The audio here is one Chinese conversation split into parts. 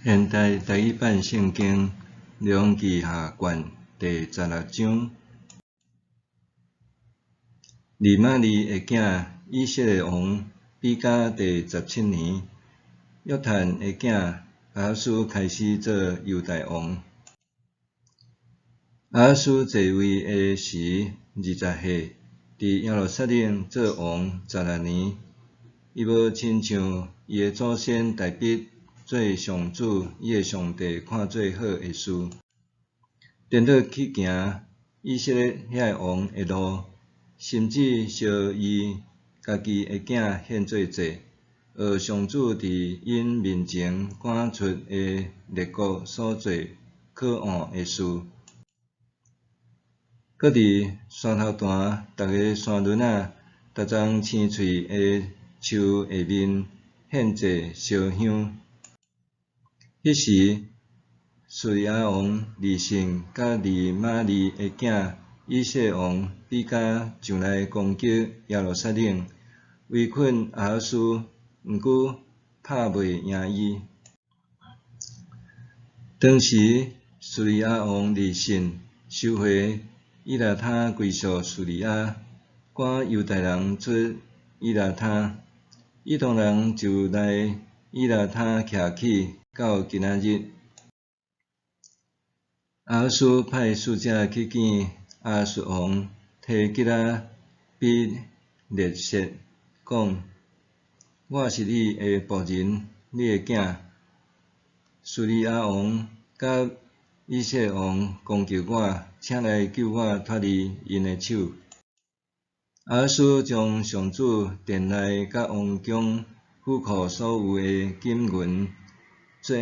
现代台语版圣经列王记下卷第16章。利玛利的囝以色列王比加第17年，约坦的囝亚哈斯开始做犹大王。亚哈斯继位的时20岁，伫耶路撒冷做王16年。伊无亲像伊的祖先大卫做上主，伊的上帝看做好的事，颠倒去行以色列遐个王的路，甚至烧伊家己的囝献做祭，学上主伫因面前赶出的列国所做可恶的事。搁伫山头段逐个山峦仔，逐丛青翠的树下面献祭烧香。迄时，叙利亚王利沁甲利玛利的囝以色列王比加上来攻击耶路撒冷，围困亚哈斯，毋过拍袂赢伊。当时，叙利亚王利沁收回以拉他归属叙利亚，赶犹大人出以拉他，以东人就来以拉他徛起，到今仔日。亚哈斯派使者去见亚哈斯王提吉拉比列色，讲：我是你的仆人，你的囝。叙利亚王甲以色列王攻击我，请来救我脱离因的手。亚哈斯将上主殿内甲王宫府库所有的金银做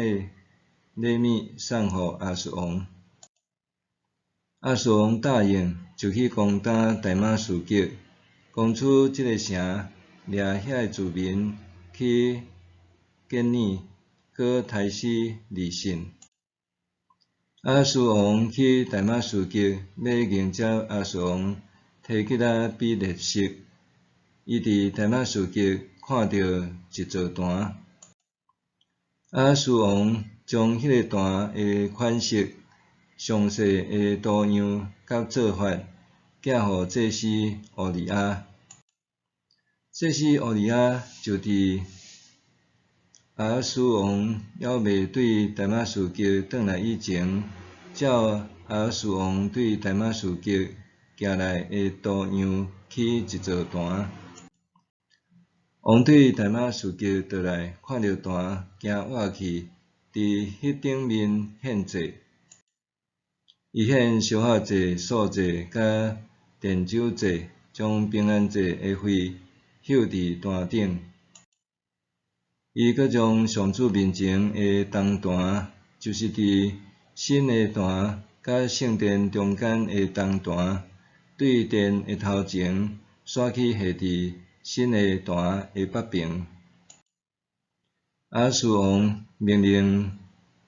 礼物送互亚哈斯王。亚哈斯王答应，就去攻打大马士革，攻取这个城，掠遐个居民去建立，搁杀死利沁。亚哈斯王去大马士革要迎接亚哈斯王提吉拉比列色，伊伫大马士革看到一座坛。亚哈斯王将迄个坛的款式、详细的图样甲做法寄互祭司乌利亚。祭司乌利亚就伫亚哈斯王还未对大马士革转来以前，照亚哈斯王对大马士革寄来的图样起一座坛。王对大马士革倒来，看到坛惊活去，伫迄顶面献祭。伊献烧烤祭、素祭甲奠酒祭，将平安祭的血朽伫坛顶。伊阁将上主面前的铜坛，就是伫新的坛甲圣殿中间的铜坛，对殿的头前刷去下伫新的坛的北边。亚哈斯王命令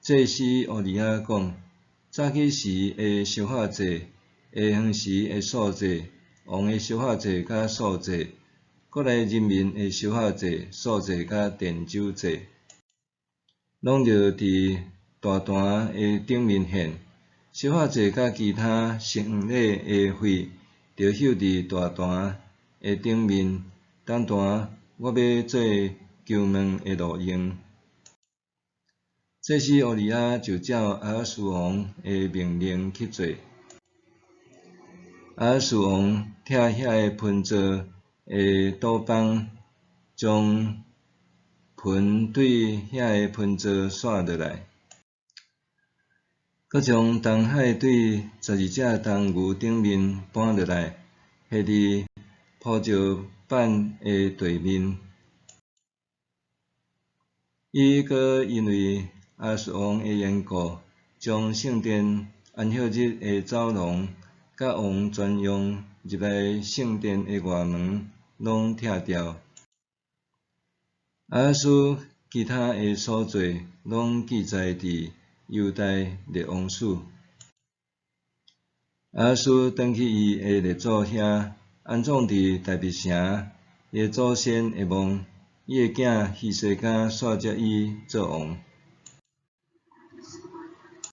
祭司乌利亚讲：早起时的烧烤祭，下昏时的素祭，王的烧烤祭甲素祭，国内人民的烧烤祭、素祭甲奠酒祭，拢着伫大坛的顶面献。烧烤祭甲其他圣礼的血，着朽伫大坛的顶面。当坛我要做求问的路用。祭司乌利亚就照亚哈斯王的命令去做。亚哈斯王拆遐个盆座的斗帮，将盆对遐个盆座刷落来，搁将东海对12只铜牛顶面搬落来，下伫铺石板的地面。伊阁因为亚哈斯王的缘故，将圣殿安息日的走廊甲王专用入来圣殿的外门拢拆掉。亚哈斯其他的所做拢记载伫犹大列王史。亚哈斯转去伊的列祖遐，安葬伫大卫城。伊的祖先会望，伊的囝希西家煞接伊做王。